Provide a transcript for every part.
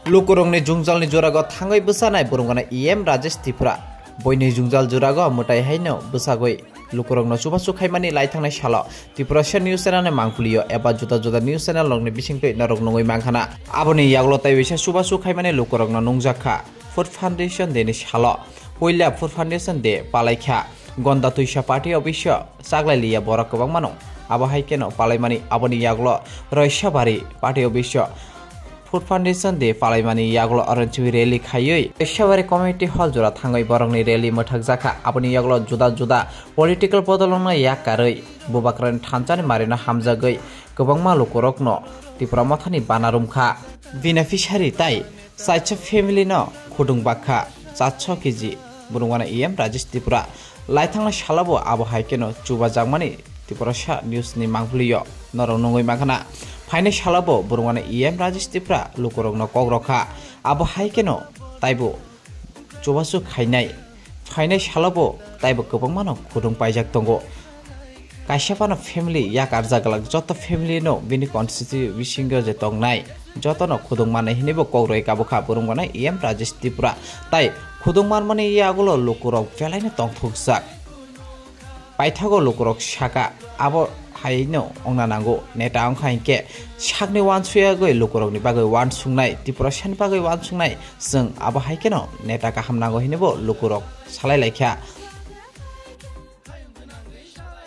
Lukurongni jungjalni jorago thangai bwsanai borongana EM Rajesh Tripura boini jungjal jorago mutai haino bwsagoi lukurongno chubachu khaimani laithangnai salo Tripura News Channel mangpuliyo eba juda juda news channel longni bisingtoi narok nongoi mangkhana aboni yaglo tai bisa chubachu khaimani lukurongno nungjakha Food Foundation deni salo poila Food Foundation de palaikha gonda tuisa party office saglailia borak kobang mano abo haikeno palaimani aboni yaglo roisabari party office Food Foundation de palaimani yaglo aranchiwi rally khayoi eshabare community hall jora thangai borongni rally mothak jaka aboni yaglo juda juda political podolongna yakaroi bubakran thanchani marina hamjagoi gobangma lukurokno Tripura mathani banarumkha beneficiary tai sacha family no khudung bakha 400 kg burungana EM Rajesh Tripura laithangna salabo abo haikeno chuba jangmani Tripura News ni mangpuliyo norong nongoi makhana Faine salabo burungana EM Rajesh Tripura lukurongno kogrokha abo haikeno taibo chubachu khainai faine salabo taibo gobangmano khudung paijak tongo kaisapano family yak arjagalak joto family no bini constituency bisingo je tongnai jotono khudung manai hinibo kogroi kabokha burungana EM Rajesh Tripura tai khudung manmani yagulo lukurok felaine tongthukjak paithago lukurok saka abo haino ongna nango neta angkhainke sakni wansuyagoi lukurokni bagoi wansungnai Tripura sen bagoi wansungnai जों abo haikeno neta ka hamnago hinibo lukurok salai laikha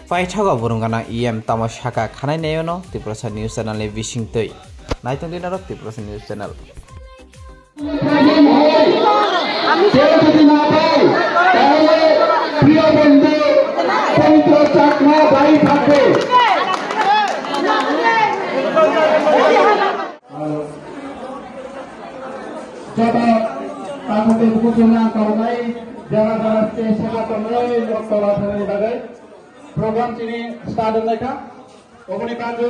paithago burungana EM tamo saka khanai neyono Tripura News Channel ni bisingtoi naitong dinaro Tripura News Channel Coba kamu berkunjung ke rumah, jangan stesen atau mulai waktu dari bagai program ini start mereka. Komunikasi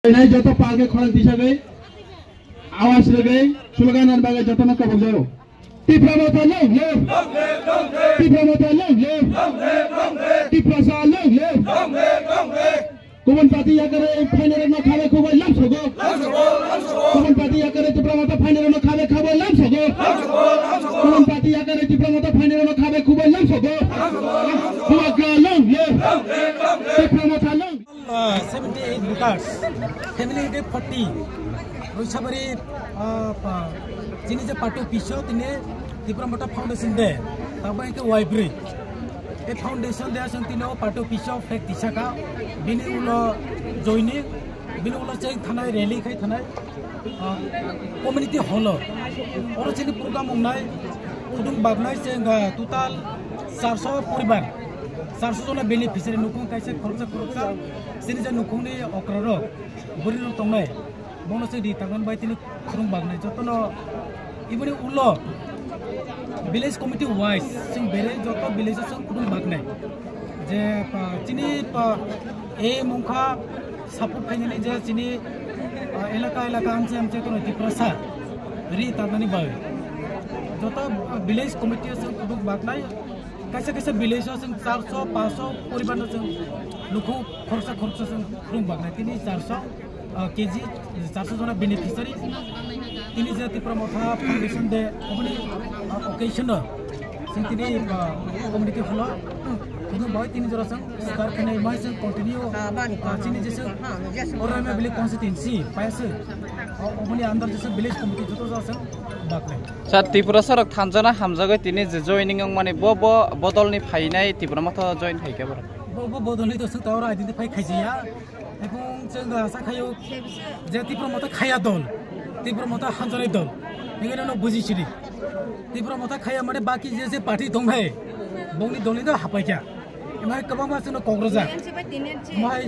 नहीं जो तो पागे खोल दिशा गई आवाज लगे slogan और बागे जो तो न कब जाओ Tripura mata long live Tripura mata long live Tripura sa long live Kuman party ya kare final na khale khobai lam sogo Kuman party ya kare Tripura mata final na khale khobai lam sogo Kuman party ya kare Tripura mata final na khale khobai lam sogo Kumaga long live Tripura mata long 78 voters family de 40 roisabari jini je party office tine Tripura Mata Foundation de tabai ke library e foundation de asang tino party office fek tisaka bini ulo joining bini ulo cheng thanai rally khai thanai community hall oro chini program ongnai udung bagnai cheng total 400 poribar 400 jona beneficiary nukung kaise khorcha sini je nukungni okraro burino tongnai bono se di tangan bai tini khurung bagnai jotono ibuni ulo village committee wise sing bere joto village sing khurung bagnai je chini e mongkha support khaini je chini elaka amche to Tripura sa ri tanani bai joto village committee sing khurung bagnai kaisa village sing 400 500 poribar sing lukhu khorcha sing khurung bagnai tini 400 kg 400 jona beneficiary tini je Tripura Mata Foundation de obni occasion sing tini community hall kudu boy tini jora sang star khanai mai sang continue chini je ora me bile constituency paise obni andar je village committee joto jora sang bakle sa Tripura sarak thanjana hamjagoi tini je joining ang mane bo bodolni phainai Tripura Mata join khaike bor bo bodolni to sang tawra identify khaijiya এবং जों आसा खायो जे Tripura Mata खाया दल Tripura Mata हानजनाय दल बेनिनो बुजिसिरि Tripura Mata खाया माने बाकी जे पार्टी दं है बंनि दलनि हापायखा एमाय गोबां मासनो कग्रजा माय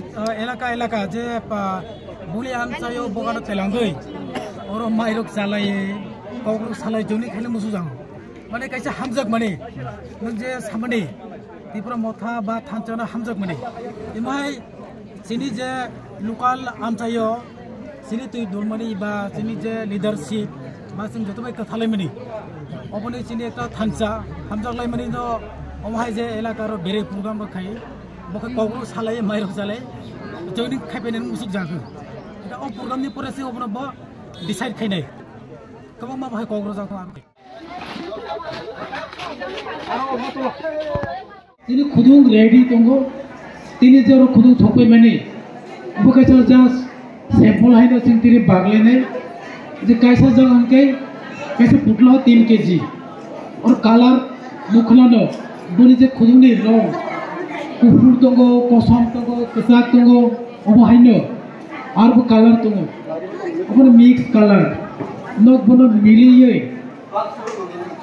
एलाका जे बुलि आमचायो बगानो तेलांगै और माइरक जालाये कग्र सालाय जनि खाले मुसु जां माने कायसे हामजक माने नों जे सामने Tripura Mata बा थानचना हामजक माने एमाय sini je local amchayo sini tu dolmani ba sini je leadership masing joto bai kathalai mani oboni chini ekta thansa hamjaklai mani no omhai je elakar bere program ba khai bokai kogro salai mairok salai joining khaipenen musuk jago eta o program ni pore se obona ba decide khainai kabang ma bhai kogro jago tini khudung ready tongo tini jero khudung thokoi mani bokai chal jas sample haina sing tiri bagle ne je kaisa jang anke kaisa putlo 3 kg और colour मुखलानो बनि जे खुदुं नि रंग कुफुर दंगो कसम दंगो कसाक दंगो अब हाइनो आरो colour दंगो अपन mix colour नक बनो मिलियै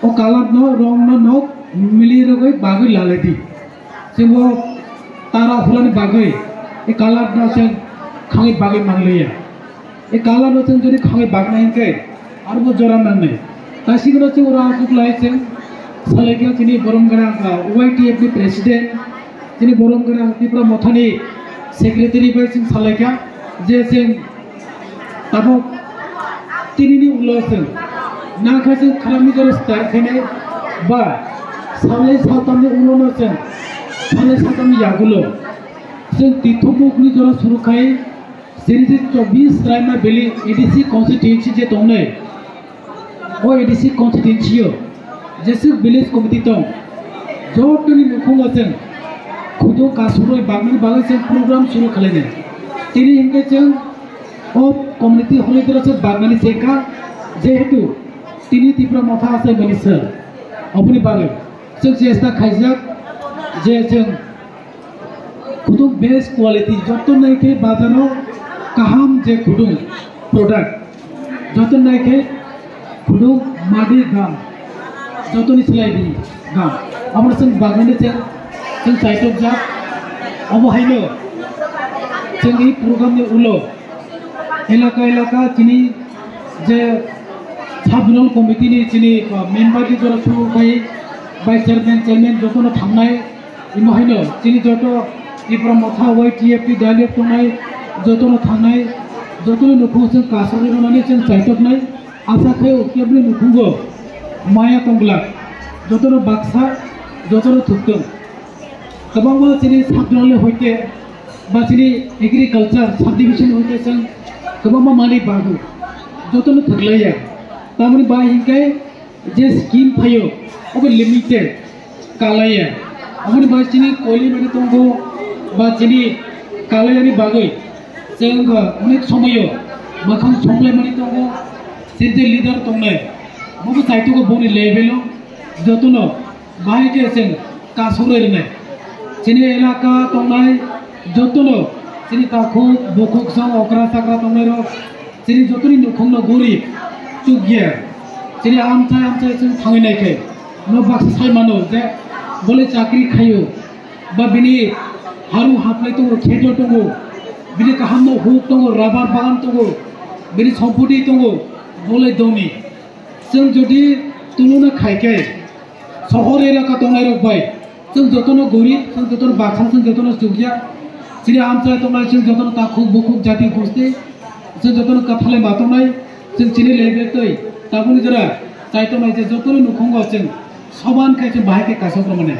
ओ कलर न रंग न नक मिलि रगै बागै लालेदि जोंबो तारा फुलानि बागै ए कलर न जों खाङै बागै मानलैया ए कलर न जों जदि खाङै बागनायकै आरो जरा नांनै तासिगनो जों रा जुगलाय जों सालेकिया जिनि बरमगरा OYTF नि प्रेसिडेंट जिनि बरमगरा त्रिपुरा मथानि सेक्रेटारि बाय जों सालेकिया जे जों ताबो तिनिनि उलसों नाखाजों खालामनि जर स्टार्ट खैनाय बा साले सातामनि उलनो जों साले सातामनि यागुलो जों तिथुमुखनि जर सुरुखाय सिरिज 24 रायमा बेली एडीसी कॉन्स्टिट्यूएंसी जे दंनै ओ एडीसी कॉन्स्टिट्यूएंसी जेसे विलेज कमिटी दं जटनि नखुङा जों खुदु कासुरै बागनि बागै जों प्रोग्राम शुरू खालायनो तिनि हिंगे जों ओ कमिटी हलिदरा जों बागनि जेका जेहेतु तिनि त्रिपुरा मथा आसाय मनिसर अपनि बागै जों चेष्टा खायजाक जे जों खुदु बेस्ट क्वालिटी जटनैखे बाजाराव काहाम जे खुदु प्रोडक्ट जटनैखे खुदु मादि गाम जतनि सिलायनि गाम आमर जों बागनि जों साइटक जा अब हायनो जोंनि प्रग्रामनि उलो एलाका जिनि जे साबजोनल कमिटिनि जिनि मेम्बारनि जरा सुरुखाय भाइस चेयारमेन जतनो थांनाय इनो हायनो जिनि जत त्रिपुरा मथा OYTF नि डायरेक्ट थांनाय जतनो थांनाय जतनो नखौ जों कासरि रनानै जों साइटकनाय आसाखै केबनि नखुंगो माया तंगला जतनो बाक्सा जतनो थुकदों गोबां जिनि साबजोनल होइते बा जिनि एग्रिकालचार सब डिविजन होइते जों गोबां मानि बागु जतनो थगलाया तामनि बा हिंके जे स्कीम फायो अब लिमिटेड कालाया अमनि बा जिनि कोइलि माने तंगो बा जिनि कालायानि बागै जों अनेक समयो मखां संलाय माने तंगो जे लिडार तंनाय मबो साइटको बनि लेभेलो जतनो बाहायके जों कासुरैनाय जिनि एलाका तंनाय जतनो जिनि ताखौ बखक जों अग्रा साग्रा तंनाय र जिनि जतनि नखंनो गरिब चुगिया जिनि आमथाय जों थांनायखाय न बाक्सा सायमानो जे बोले चाकरि खायो बा बिनि हारु हाफ्लाय दङ खेत दङ बिनि गाहामनो हुक दङ राबार बागान दङ बिनि सम्पति दङ बोले दौनि जों जुदि तुलना खायके सहर एलाका दंनाय रबाय जों जतनो गरिब जों जतनो बाक्सा जों जतनो जुगिया जिनि आमथाय दंनाय जों जतनो ताखौ बखक जाति गोष्ठी जों जतनो काथाले मातंनाय जों जिनि लेभेल दै ताबुनि जरा जायतनाय जे जतनो नखंगो जों समान खाय जों बाहायके कासग्र माने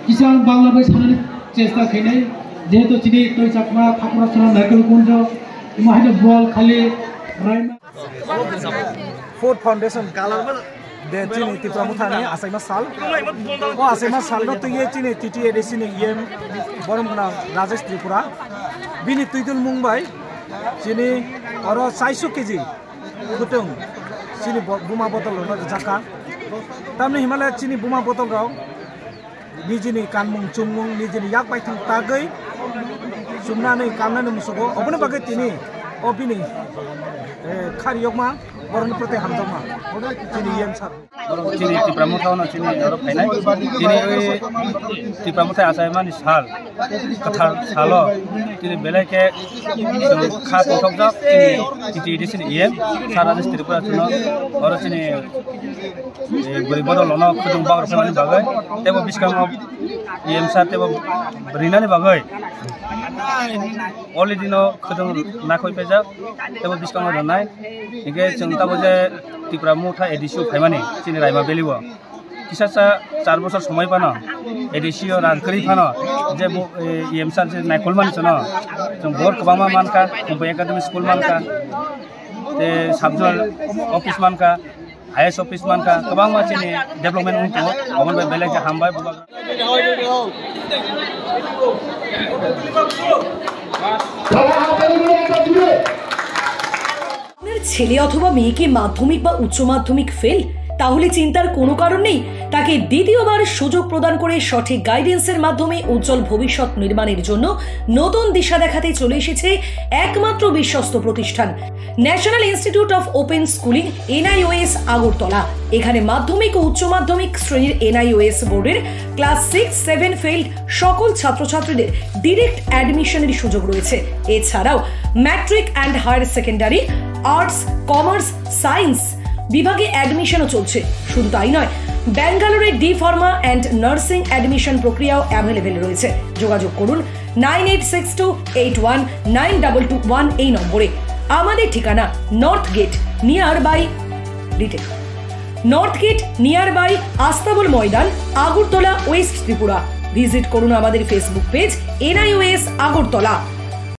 किसान बांला बाय सानानै चेष्टा खैनाय जेहेतु जिनि तय चाकमा थाकुरा सना नायकल कुंज इमाहाय बल खाली रायमा फूड फाउंडेशन कालारबल दे चिनि त्रिपुरा मथानि आसायमा साल ओ आसायमा साल न तुये चिनि टीटी एडीसी नि एम बरमगना राजेश त्रिपुरा बिनि तुइदुल मुंबाई चिनि और 400 केजी गुतुं चिनि बुमा बोतल न जाका तामनि हिमालय चिनि बुमा बोतल गाव निजिनि कानमुं चुमुं निजिनि याक बायथां तागै सुमनानै कामनानै मुसुगो अबने बागै तिनि ओ बिनि खारियकमा बरन प्रति हामदमा चिनि एम सार चिनि त्रिपुरा मथावनो चिनि जरो फायनाय चिनि त्रिपुरा मथा आसायमानि साल कथाल सालो चिनि बेलेके खा तथकजा चिनि टीटी एडीसी एम सारा देश त्रिपुरा चुनो और चिनि गरिबदल न खुदुं बागर खामानि बागै तेबो बिस्कांग एम सार तेबो रिनानि बागै अलरेडी न खुदुं नाखै पेजा तेबो बिस्कांग रनाय इगे जों তাবো যে ত্রিপুরা মুঠা এডিসিও ফাইমানি চিনি রাইমা বেলিও কিসাসা 4 বছর সময় পানো এডিসিও রানকরি ফানো যে ইএমসার যে নাইকল মানছনো जों बर कबामा मानका मुंबई एकाडेमी स्कूल मानका ते सबजोनल ऑफिस मानका आईएएस ऑफिस मानका कबां मानसिनि डेभलपमेन्ट उनको अमन बे बेलेग हामबाय আপনার ছেলে অথবা মেয়েকে মাধ্যমিক বা উচ্চ মাধ্যমিক ফেল তাহলে চিন্তার কোনো কারণ নেই তাকে দ্বিতীয়বার সুযোগ প্রদান করে সঠিক গাইডেন্সের মাধ্যমে উজ্জ্বল ভবিষ্যৎ নির্মাণের জন্য নতুন দিশা দেখাতে চলে এসেছে একমাত্র বিশ্বস্ত প্রতিষ্ঠান national institute of open schooling NIOS Agartala. এখানে মাধ্যমিক ও উচ্চ মাধ্যমিক শ্রেণীর NIOS বোর্ডের ক্লাস 6-7 ফেইল্ড সকল ছাত্রছাত্রীদের ডিরেক্ট অ্যাডমিশনের সুযোগ রয়েছে। এছাড়াও matric and higher secondary, arts, commerce, science বিভাগে অ্যাডমিশনও চলছে। শুধু তাই নয়, ব্যাঙ্গালোরে D pharma and nursing admission প্রক্রিয়াও অ্যাভেলেবেল রয়েছে। যোগাযোগ করুন 9862819221 এই নম্বরে। আমাদের ঠিকানা নর্থ গেট নিয়ার বাই রিটেক, north gate near by Astabal Maidan, Agartala, west Tripura. Visit করুন আমাদের ফেসবুক পেজ NIOS আগরতলা।